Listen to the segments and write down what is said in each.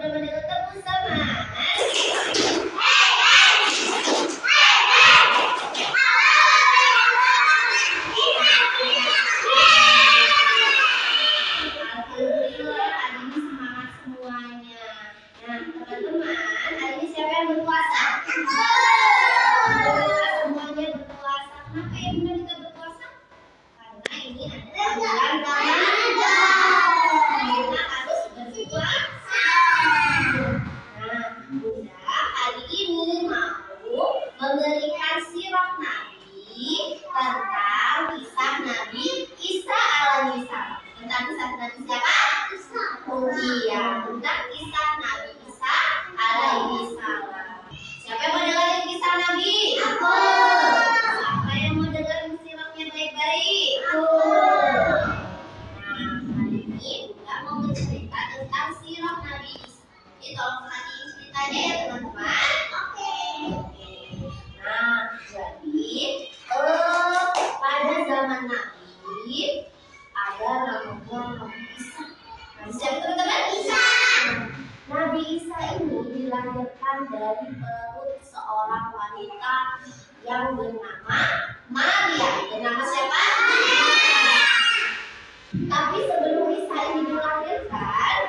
benar-benar ketemu sama memberikan sirah Nabi tentang kisah Nabi Isa alaihissalam. Tentang kisah Nabi siapa? Oh iya, tentang kisah Nabi Isa alaihissalam. Siapa yang mau dengerin kisah Nabi? Aku. Siapa yang mau dengerin sirahnya baik-baik? Aku. Nah, kali ini Bunda mau bercerita tentang sirah Nabi Isa. Jadi tolong perhatiin ceritanya ya teman-teman. Nah, jadi pada zaman Nabi ada namanya Nabi Isa. Nabi siapa teman-teman? Isa. Nabi Isa ini dilahirkan dari perut seorang wanita yang bernama Maria. Bernama siapa? Tapi sebelum Isa ini dilahirkan,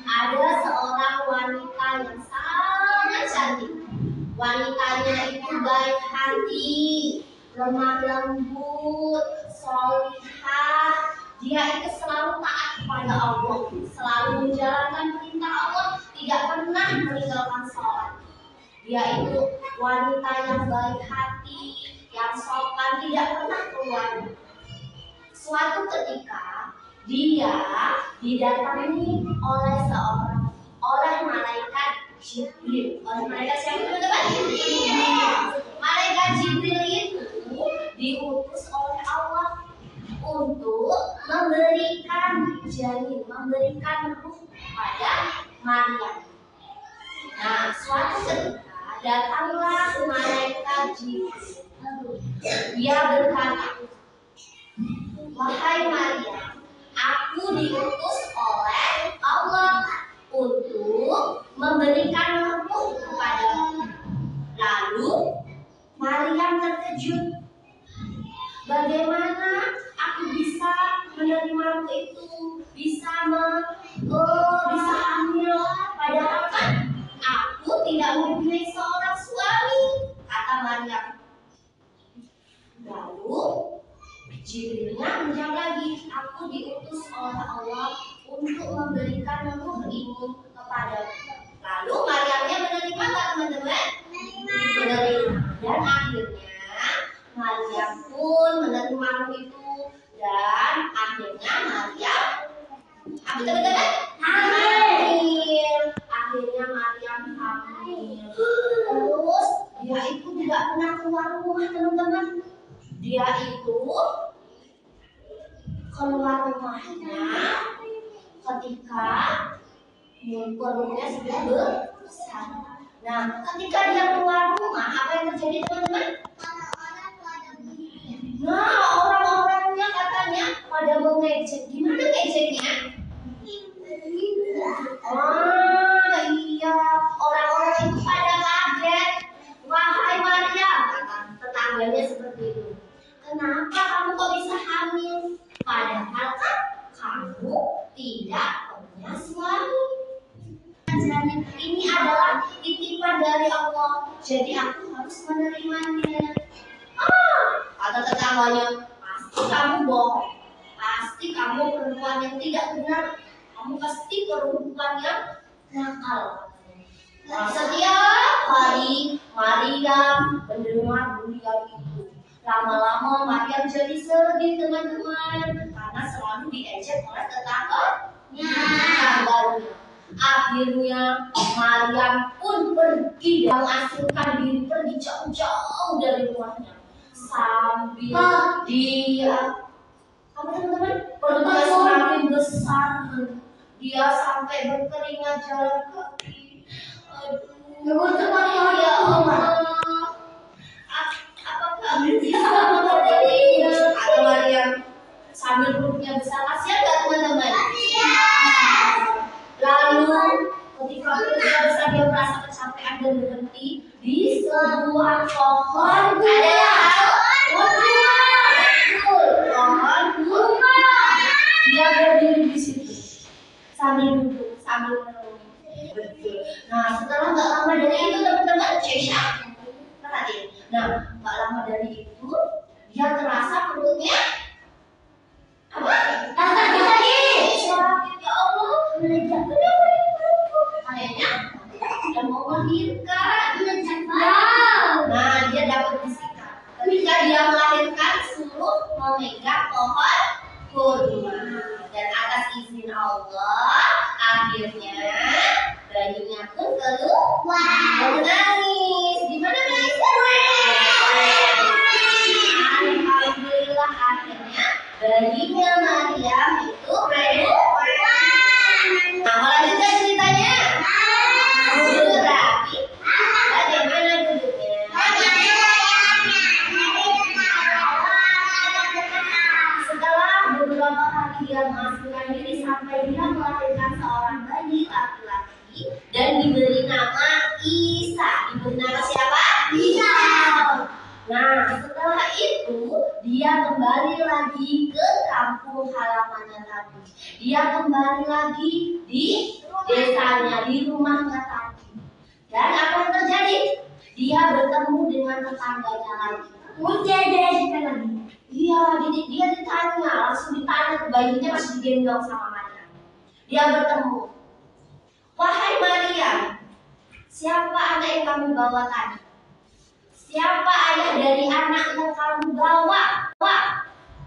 ada seorang wanita yang sangat cantik. Wanitanya itu baik hati, lemah lembut, solihah. Dia itu selalu taat kepada Allah, selalu menjalankan perintah Allah, tidak pernah meninggalkan sholat. Dia itu wanita yang baik hati, yang sopan, tidak pernah keluar. Suatu ketika dia didatangi oleh malaikat Jibril. Oleh malaikat siapa teman-teman? Malaikat Jibril itu diutus oleh Allah untuk memberikan janin, memberikan ruh pada Maria. Nah, suatu ketika datanglah malaikat Jibril. Dia berkata, "Wahai Maria, aku diutus oleh Allah untuk memberikan ruh kepadamu." Lalu Maryam terkejut. Bagaimana aku bisa menerima ruh itu? Bisa hamil? Padahal kan aku tidak mempunyai seorang suami, kata Maryam. Lalu Jibrilnya menjawab lagi, aku diutus oleh Allah untuk memberikan ruh ini kepadamu. Lalu Maryamnya menerima nggak teman-teman? Menerima. Dan akhirnya Maryam pun menerima ruh itu. Dan akhirnya Maryam apa teman-teman? Hamil. Akhirnya Maryam hamil. Terus dia itu tidak pernah keluar rumah teman-teman. Dia itu keluar rumahnya ketika perutnya sudah besar. Nah, ketika dia keluar rumah, apa yang terjadi teman-teman? Nah, orang-orangnya katanya pada mau ngejek. Gimana ngejeknya? Oh iya, orang-orang itu pada kaget. Wahai Maria, kata tetangganya seperti itu. Kenapa kamu kok bisa hamil? Padahal kan kamu tidak punya suami. Ini adalah titipan dari Allah, jadi aku harus menerimanya. Kata tetangganya, pasti kamu bohong, pasti kamu perempuan yang tidak benar, kamu pasti perempuan yang nakal. Nah, setiap hari Maryam mendengar beliau itu. Lama-lama Maryam jadi sedih teman-teman, karena selalu diejek oleh tetangganya. Akhirnya Maryam pun pergi dan mengasingkan diri, pergi jauh-jauh dari rumahnya. Sambil dia teman-teman perutnya semakin besar, dia sampai berkeringat jalan kaki. Aduh, ya Allah, apakah bisa mengertinya? Kata Maryam sambil perutnya besar. Kasihan gak teman-teman? Lalu Ketika bisa dia merasa kecapean dan berhenti di sebuah pohon. Ada yang tahu? Pohon kurma. Dia berdiri di situ sambil duduk, sambil menunggu. Nah, setelah nggak lama dari itu teman-teman, perhatiin. Nah, nggak lama dari itu dia terasa perutnya apa? Sakit lagi. Sakit, ya Allah, meledak. Kenapa ini perutku? Kayaknya sudah mau melahirkan. Nah, dia dapat bisikan. Ketika dia melahirkan, suruh memegang pohon kurma. Dan atas izin Allah, akhirnya bayinya pun keluar menangis. Gimana menangis? Alhamdulillah akhirnya bayinya Maryam itu keluar. Nah, lanjutkan ceritanya. Duduk rapi. Bagaimana duduknya? Setelah beberapa hari dia mengasingkan diri sampai dia melahirkan seorang bayi laki-laki dan diberi nama Isa. Diberi nama siapa? Isa. Nah, setelah itu dia kembali lagi ke kampung halamannya tadi. Dia kembali lagi di desanya, di rumahnya tadi. Dan apa yang terjadi? Dia bertemu dengan tetangganya lagi. Iya, dia ditanya, langsung ditanya, bayinya masih digendong sama Maryam. Dia bertemu, wahai Maryam, siapa anak yang kamu bawa tadi? Siapa ayah dari anak yang kamu bawa?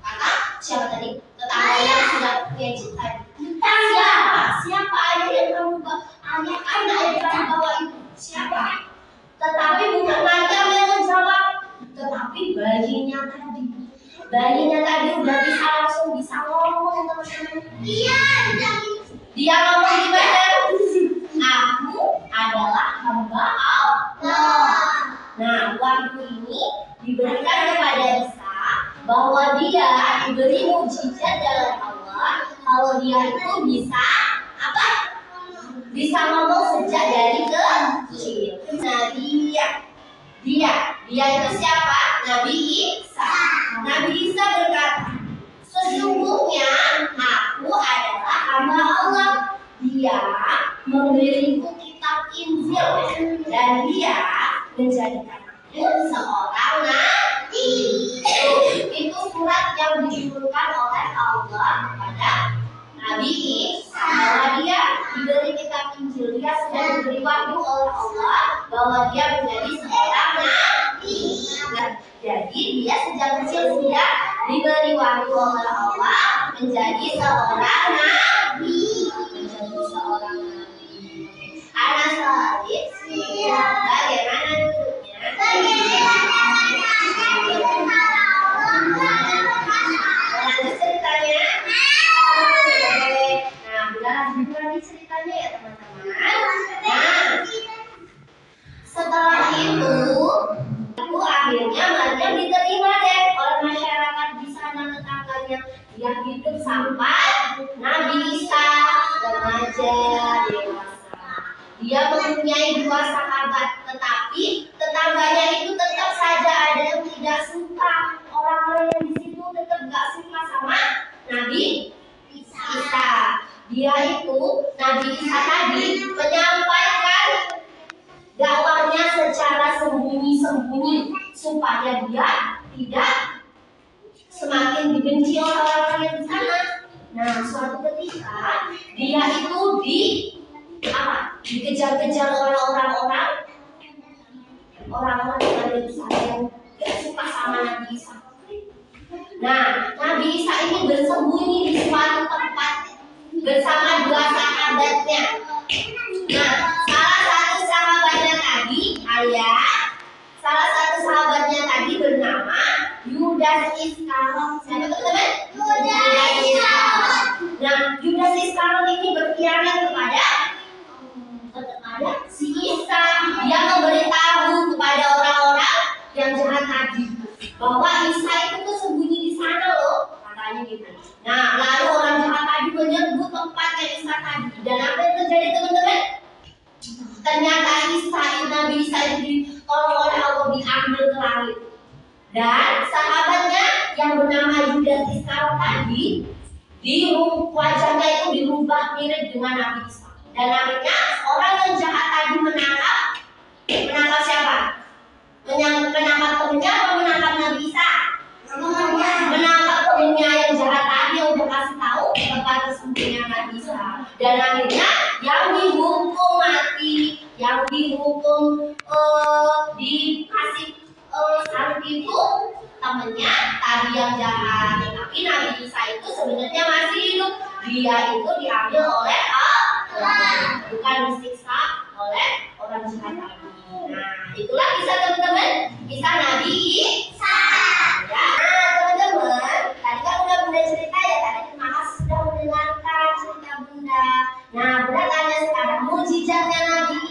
Kata siapa tadi? Tetangga yang sudah gadget tadi. Siapa ayah yang kamu bawa? Anak yang kamu bawa itu siapa? Tetapi bukan Maryam yang menjawab, tetapi bayinya tadi. Bayinya tadi udah langsung bisa ngomong, teman-teman. Iya, dia ngomong gimana? Aku adalah hamba Allah. Nah, waktu ini diberikan kepada Isa bahwa dia diberi mukjizat dari Allah. Kalau dia itu bisa apa? Bisa ngomong sejak dari kecil. Nah, dia itu siapa? Nabi Isa. Nabi Isa berkata, sesungguhnya aku adalah hamba Allah. Dia memberiku kitab Injil dan dia menjadikan aku seorang nabi. Itu surat yang diturunkan oleh Allah kepada Nabi Isa bahwa dia diberi kitab Injil. Dia sudah diberi wahyu oleh Allah bahwa dia menjadi seorang nabi. Jadi dia sejak kecil sudah diberi wahyu oleh Allah menjadi seorang nabi. Anak salib, bagaimana duduknya? Lanjut ceritanya. Nah, udah lanjut lagi ceritanya ya teman-teman. Nah, setelah itu akhirnya Maryam diterima deh oleh masyarakat di sana, tetangganya. Dia hidup sampai Nabi Isa remaja dewasa. Dia mempunyai 2 sahabat, tetapi tetangganya itu tetap saja ada yang tidak suka. Orang-orang yang di situ tetap gak suka sama Nabi Isa. Dia itu, Nabi Isa tadi menyampaikan dakwahnya secara sembunyi-sembunyi supaya dia tidak semakin dibenci oleh orang-orang yang di sana. Nah, suatu ketika dia itu dikejar-kejar oleh orang-orang yang ada di sana yang gak suka sama Nabi Isa. Nah, Nabi Isa ini bersembunyi di suatu tempat bersama 2 sahabatnya. Nah, salah satu sahabatnya tadi bernama Yudas Iskariot. Siapa teman-teman? Yudas Iskariot. Nah, Yudas Iskariot ini berkhianat kepada si Isa. Dia memberitahu kepada orang-orang yang jahat tadi bahwa Isa itu tuh sembunyi di sana loh, katanya gitu. Nah, lalu orang jahat tadi menyebut tempatnya Isa tadi. Dan apa yang terjadi teman-teman? Nabi Isa itu ditolong oleh Allah diambil ke langit. Dan sahabatnya yang bernama Yudas Iskariot tadi, wajahnya itu dirubah mirip dengan Nabi Isa. Dan akhirnya orang yang jahat tadi menangkap siapa? Menangkap temennya atau menangkap Nabi Isa? Menangkap temennya yang jahat tadi untuk kasih tahu tempat tersembunyian Nabi Isa. Dan akhirnya yang dihukum mati, yang dihukum dikasih salib itu temennya tadi yang jahat. Tapi Nabi Isa itu sebenarnya masih hidup. Dia itu diambil oleh Allah, bukan disiksa oleh orang jahat tadi. Nah, itulah kisah teman-teman, kisah Nabi Isa. Ya, teman-teman, tadi kan udah Bunda cerita ya, tadi terima kasih sudah mendengarkan cerita Bunda. Nah, Bunda tanya sekarang, mujizatnya Nabi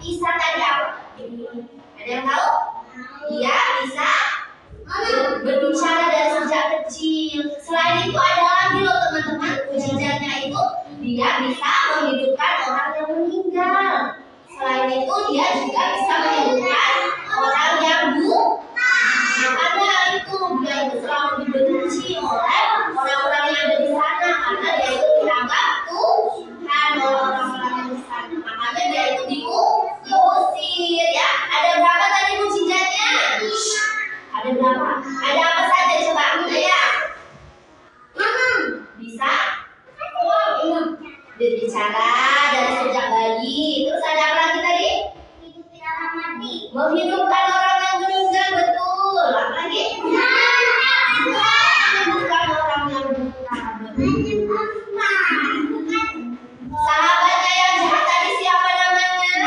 Isa tadi apa? Ada yang tahu? Dia bisa berbicara dari sejak kecil. Selain itu ada lagi loh teman-teman, mujizatnya itu dia bisa menghidupkan orang yang meninggal. Selain itu dia juga bisa menghidupkan orang yang buta. Makanya itu dia itu selalu dibenci oleh orang-orang yang ada di sana karena dia itu dianggap Tuhan oleh orang-orang yang di sana. Makanya dia itu diusir ya. Ada berapa tadi mujizatnya? Ada berapa? Ada apa saja coba ya? Bisa? Berbicara dari sejak bayi. Terus ada apa lagi tadi? Menghidupkan orang yang meninggal, betul. Apa lagi? Menghidupkan orang yang buta. Sahabatnya yang jahat tadi siapa namanya?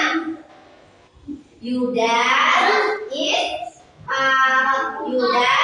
Yudas Iskariot.